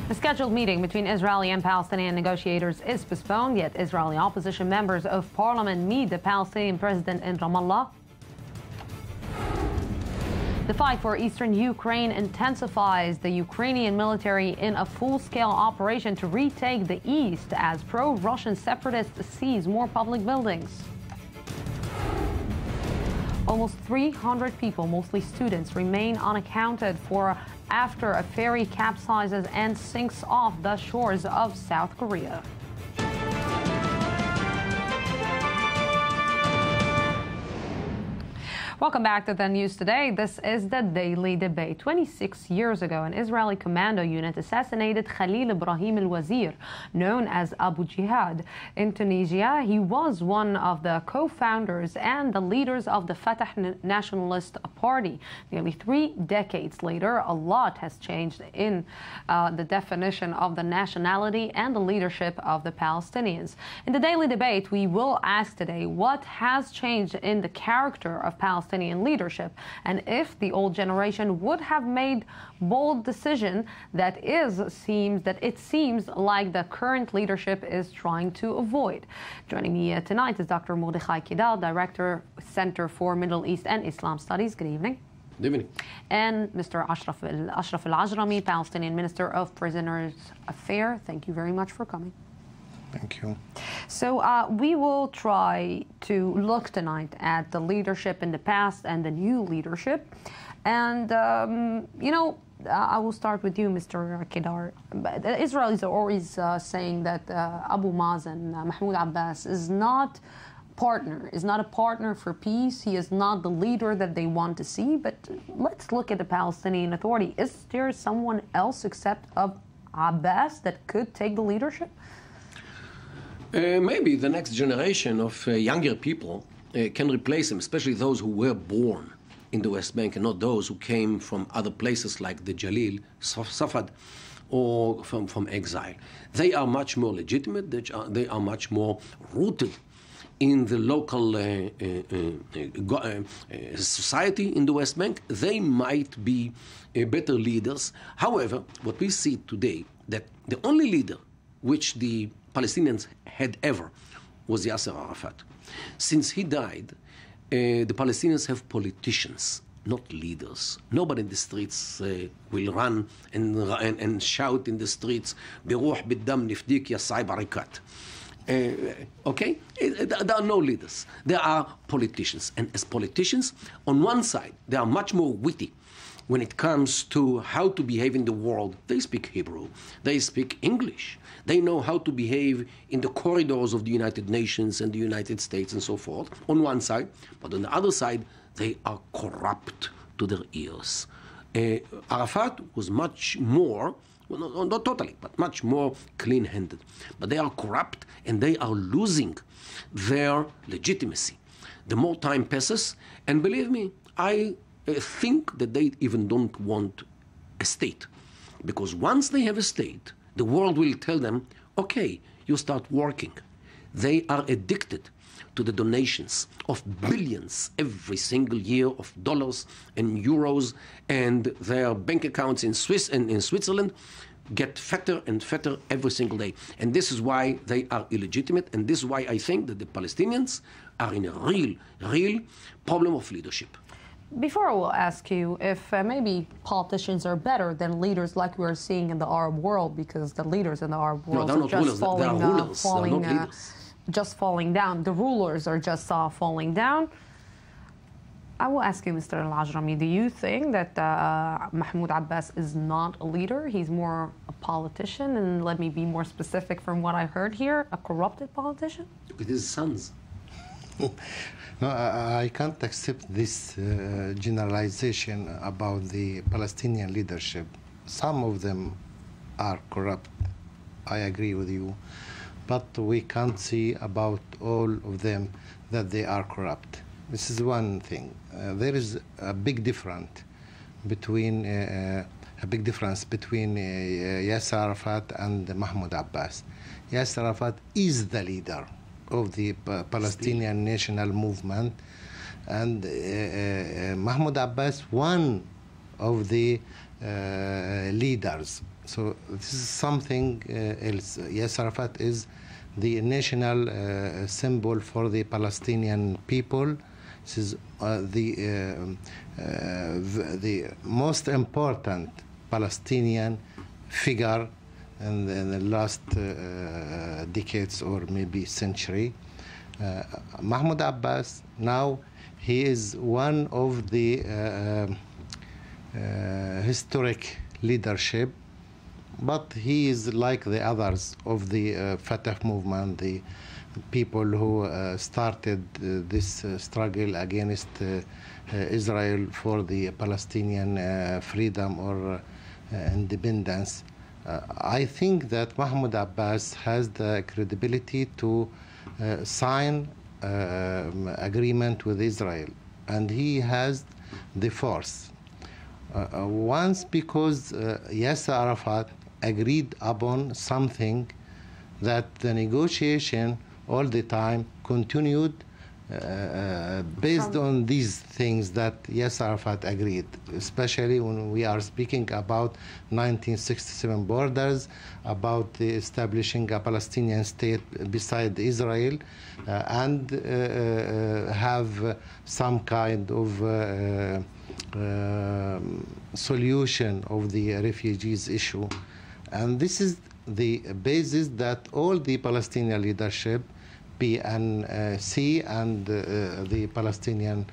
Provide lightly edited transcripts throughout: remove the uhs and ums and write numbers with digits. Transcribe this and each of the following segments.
The scheduled meeting between Israeli and Palestinian negotiators is postponed, yet Israeli opposition members of parliament meet the Palestinian president in Ramallah. The fight for eastern Ukraine intensifies, the Ukrainian military in a full-scale operation to retake the east as pro-Russian separatists seize more public buildings. Almost 300 people, mostly students, remain unaccounted for after a ferry capsizes and sinks off the shores of South Korea. Welcome back to the news today. This is the Daily Debate. 26 years ago, an Israeli commando unit assassinated Khalil Ibrahim al-Wazir, known as Abu Jihad. In Tunisia, he was one of the co-founders and the leaders of the Fatah Nationalist Party. Nearly 3 decades later, a lot has changed in the definition of the nationality and the leadership of the Palestinians. In the Daily Debate, we will ask today what has changed in the character of Palestinian leadership, and if the old generation would have made bold decision that it seems like the current leadership is trying to avoid. Joining me tonight is Dr. Mordechai Kedar, Director, Center for Middle East and Islam Studies. Good evening. Good evening. And Mr. Ashraf al-Ajrami, Palestinian Minister of Prisoners Affairs. Thank you very much for coming. Thank you. So we will try to look tonight at the leadership in the past and the new leadership. And, I will start with you, Mr. Kedar. Israel is always saying that Abu Mazen, Mahmoud Abbas, is not a partner for peace. He is not the leader that they want to see. But let's look at the Palestinian Authority. Is there someone else except of Abbas that could take the leadership? Maybe the next generation of younger people can replace him, especially those who were born in the West Bank and not those who came from other places like the Jalil, Safad, or from exile. They are much more legitimate, they are much more rooted in the local society in the West Bank. They might be better leaders. However, what we see today, that the only leader which the Palestinians had ever was Yasser Arafat. Since he died, the Palestinians have politicians, not leaders. Nobody in the streets will run and shout in the streets, "Biruh biddam nifdik ya sa'i barikat." Okay? There are no leaders. There are politicians. And as politicians, on one side, they are much more witty when it comes to how to behave in the world. They speak Hebrew. They speak English. They know how to behave in the corridors of the United Nations and the United States and so forth, on one side. But on the other side, they are corrupt to their ears. Arafat was much more, well, not totally, but much more clean-handed. But they are corrupt, and they are losing their legitimacy. The more time passes, and believe me, I think that they even don't want a state. Because once they have a state, the world will tell them, okay, you start working. They are addicted to the donations of billions every single year of dollars and euros, and their bank accounts in Switzerland get fatter and fatter every single day. And this is why they are illegitimate, and this is why I think that the Palestinians are in a real problem of leadership. Before I will ask you if maybe politicians are better than leaders like we're seeing in the Arab world, because the leaders in the Arab world are just falling down. The rulers are just falling down. I will ask you, Mr. al-Ajrami, do you think that Mahmoud Abbas is not a leader? He's more a politician, and let me be more specific from what I heard here, a corrupted politician? Look at his sons. No, I can't accept this generalization about the Palestinian leadership. Some of them are corrupt. I agree with you. But we can't see about all of them that they are corrupt. This is one thing. There is a big difference between Yasser Arafat and Mahmoud Abbas. Yasser Arafat is the leader of the Palestinian national movement, and Mahmoud Abbas, one of the leaders. So this is something else. Yasser Arafat is the national symbol for the Palestinian people. This is the most important Palestinian figure in the last decades or maybe century. Mahmoud Abbas, now he is one of the historic leadership, but he is like the others of the Fatah movement, the people who started this struggle against Israel for the Palestinian freedom or independence. I think that Mahmoud Abbas has the credibility to sign agreement with Israel, and he has the force. Once because Yasser Arafat agreed upon something that the negotiation all the time continued based on these things that Yasser Arafat agreed, especially when we are speaking about 1967 borders, about establishing a Palestinian state beside Israel, and have some kind of solution of the refugees issue. And this is the basis that all the Palestinian leadership, PNC and the Palestinian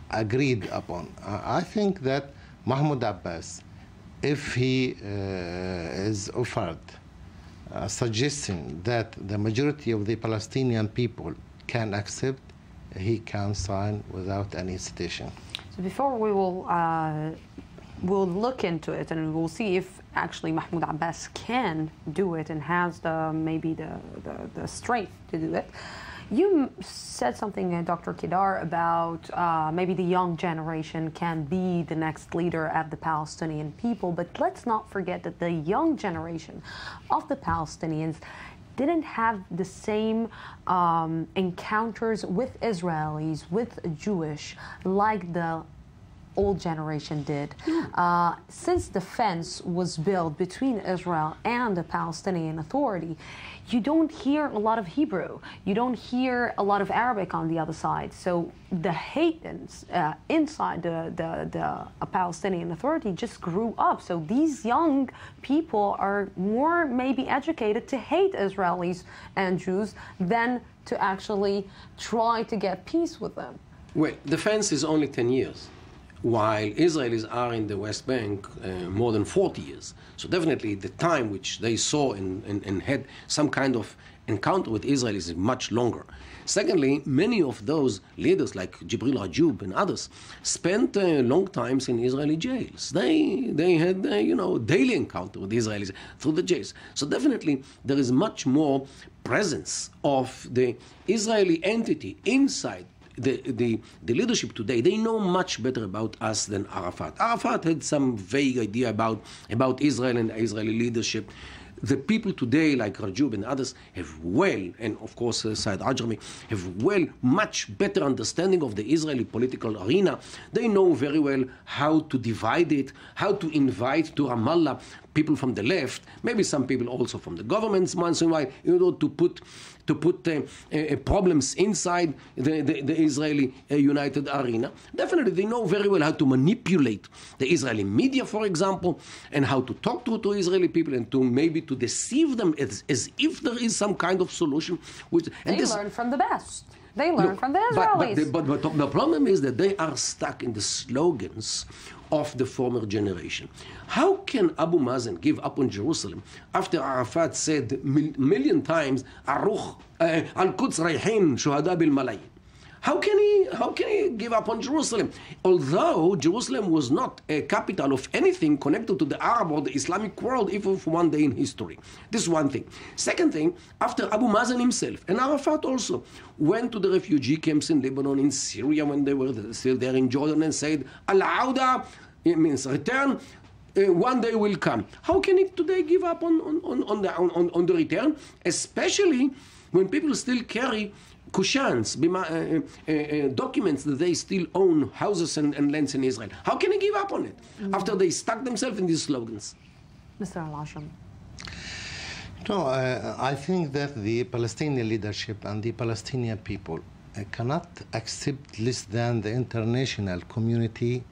agreed upon. I think that Mahmoud Abbas, if he is offered a suggestion that the majority of the Palestinian people can accept, he can sign without any hesitation. So before we will we'll look into it and we'll see if actually Mahmoud Abbas can do it and has maybe the strength to do it. You said something, Dr. Kedar, about maybe the young generation can be the next leader of the Palestinian people, but let's not forget that the young generation of the Palestinians didn't have the same encounters with Israelis, with Jewish, like the old generation did. Since the fence was built between Israel and the Palestinian Authority, you don't hear a lot of Hebrew. You don't hear a lot of Arabic on the other side. So the hate inside the Palestinian Authority just grew up. So these young people are more maybe educated to hate Israelis and Jews than to actually try to get peace with them. Well, the fence is only 10 years. While Israelis are in the West Bank more than 40 years. So definitely the time which they saw and had some kind of encounter with Israel is much longer. Secondly, many of those leaders like Jibril Rajoub and others spent long times in Israeli jails. They had daily encounter with Israelis through the jails. So definitely there is much more presence of the Israeli entity inside the leadership today. They know much better about us than Arafat. Arafat had some vague idea about Israel and Israeli leadership. The people today, like Rajoub and others, have and of course Saad al-Ajrami, have much better understanding of the Israeli political arena. They know very well how to divide it, how to invite to Ramallah people from the left, maybe some people also from the governments once in a while, in order to put problems inside the Israeli united arena. Definitely, they know very well how to manipulate the Israeli media, for example, and how to talk to Israeli people and to maybe to deceive them as if there is some kind of solution. They learn from the best. They learn from the Israelis. But the problem is that they are stuck in the slogans of the former generation. How can Abu Mazen give up on Jerusalem after Arafat said million times, Al-Quds rayhin shuhada bil malayin? How can he give up on Jerusalem? Although Jerusalem was not a capital of anything connected to the Arab or the Islamic world, even for one day in history. This is one thing. Second thing, after Abu Mazen himself, and Arafat also, went to the refugee camps in Lebanon, in Syria, when they were still there in Jordan, and said, Al-Auda, it means return, one day will come. How can he today give up on the return? Especially when people still carry kushans, documents that they still own houses and lands in Israel. How can they give up on it after they stuck themselves in these slogans? Mr. Al-Ajrami. No, I think that the Palestinian leadership and the Palestinian people cannot accept less than the international community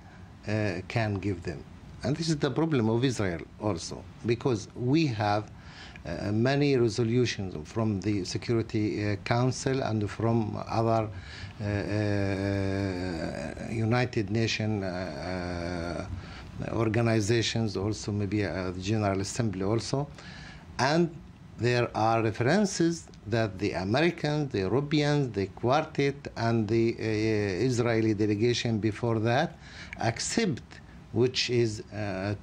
can give them. And this is the problem of Israel also, because we have many resolutions from the Security Council and from other United Nations organizations, also maybe the General Assembly also, and there are references that the Americans, the Europeans, the Quartet, and the Israeli delegation before that accept, which is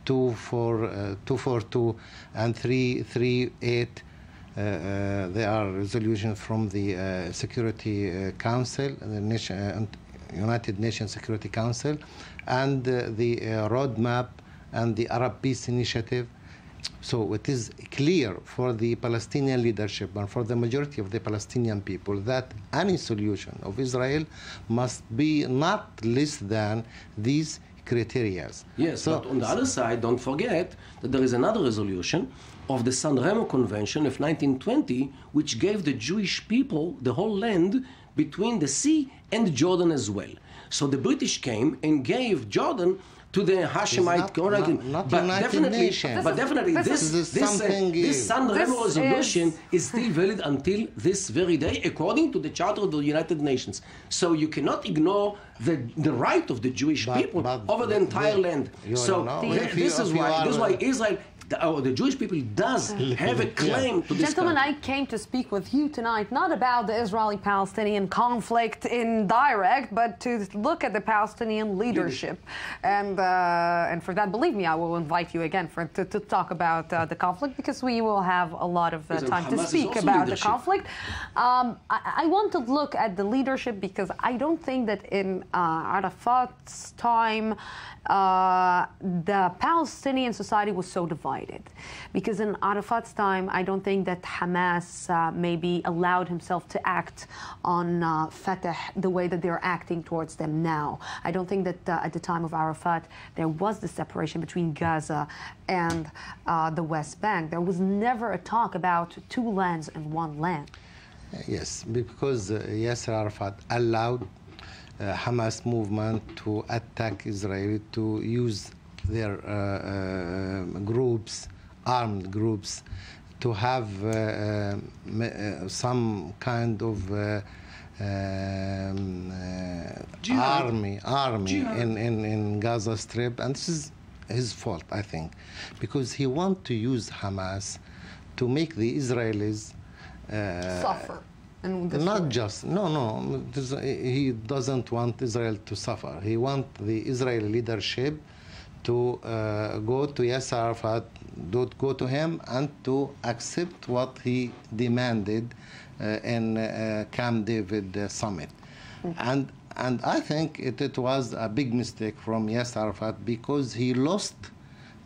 242 and 338. There are resolutions from the Security Council, the United Nations Security Council, and the roadmap and the Arab Peace Initiative. So it is clear for the Palestinian leadership and for the majority of the Palestinian people that any solution of Israel must be not less than these criteria. Yes, but on the other side, don't forget that there is another resolution of the San Remo Convention of 1920, which gave the Jewish people the whole land between the sea and Jordan as well. So the British came and gave Jordan to the Hashemite Kingdom, but definitely this San Remo resolution is still valid until this very day, according to the Charter of the United Nations. So you cannot ignore the right of the Jewish people over the entire land. So this is why Israel, the Jewish people, does have a claim to this Gentlemen, country. I came to speak with you tonight not about the Israeli-Palestinian conflict in direct, but to look at the Palestinian leadership. And for that, believe me, I will invite you again to talk about the conflict, because we will have a lot of time to speak about the conflict. I want to look at the leadership because I don't think that in Arafat's time the Palestinian society was so divided. Because in Arafat's time, I don't think that Hamas maybe allowed himself to act on Fatah the way that they're acting towards them now. I don't think that at the time of Arafat, there was the separation between Gaza and the West Bank. There was never a talk about two lands and one land. Yes, because Yasser Arafat allowed Hamas movement to attack Israel, to use their groups, armed groups, to have some kind of army in Gaza Strip, and this is his fault, I think, because he wants to use Hamas to make the Israelis suffer. Not just, no, he doesn't want Israel to suffer. He wants the Israeli leadership to go to Yasser Arafat, go to him, and to accept what he demanded in Camp David summit. And I think it was a big mistake from Yasser Arafat, because he lost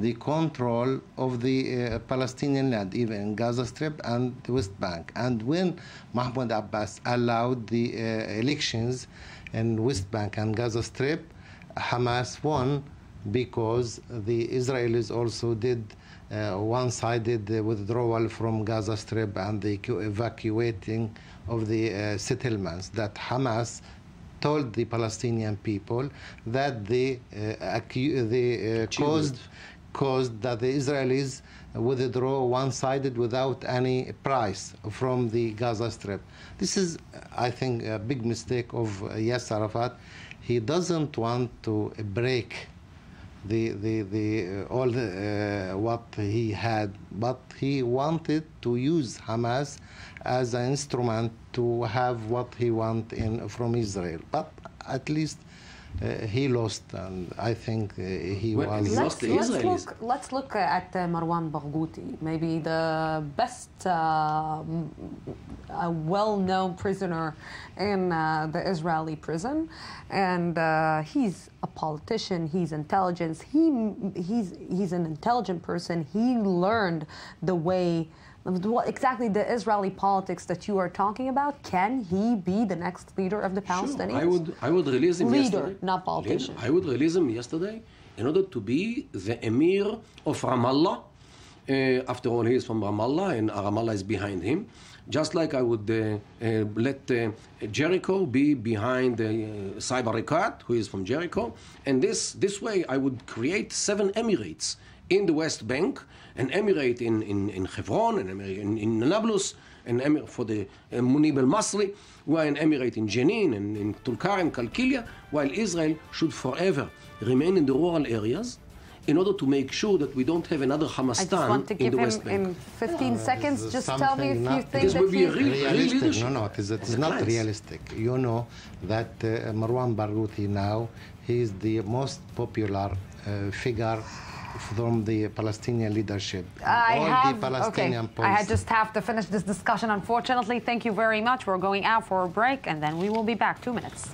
the control of the Palestinian land, even in Gaza Strip and the West Bank. And when Mahmoud Abbas allowed the elections in West Bank and Gaza Strip, Hamas won, because the Israelis also did one-sided withdrawal from Gaza Strip and the evacuating of the settlements, that Hamas told the Palestinian people that they caused that the Israelis withdraw one-sided without any price from the Gaza Strip. This is, I think, a big mistake of Yasser Arafat. He doesn't want to break what he had, but he wanted to use Hamas as an instrument to have what he wants from Israel. But at least he lost, and I think he was. Let's look at Marwan Barghouti, maybe the best well-known prisoner in the Israeli prison, and he's a politician. He's intelligent. He's an intelligent person. He learned the way What exactly the Israeli politics that you are talking about? Can he be the next leader of the Palestinians? Sure. I would release him yesterday. Leader, not politician. I would release him yesterday in order to be the emir of Ramallah. After all, he is from Ramallah, and Ramallah is behind him. Just like I would let Jericho be behind Saib Arikat, who is from Jericho. And this way, I would create 7 emirates in the West Bank, an emirate in Hebron, an emirate in Nablus, an emirate for the Munib al-Masri, while an emirate in Jenin and in Tulkar and Kalkilia, while Israel should forever remain in the rural areas in order to make sure that we don't have another Hamastan in the West Bank. In 15 seconds, just tell me if you think this would be a real leadership. No, it is not realistic. You know that Marwan Barghouti now, he is the most popular figure from the Palestinian leadership. I just have to finish this discussion, unfortunately. Thank you very much. We're going out for a break, and then we will be back. 2 minutes.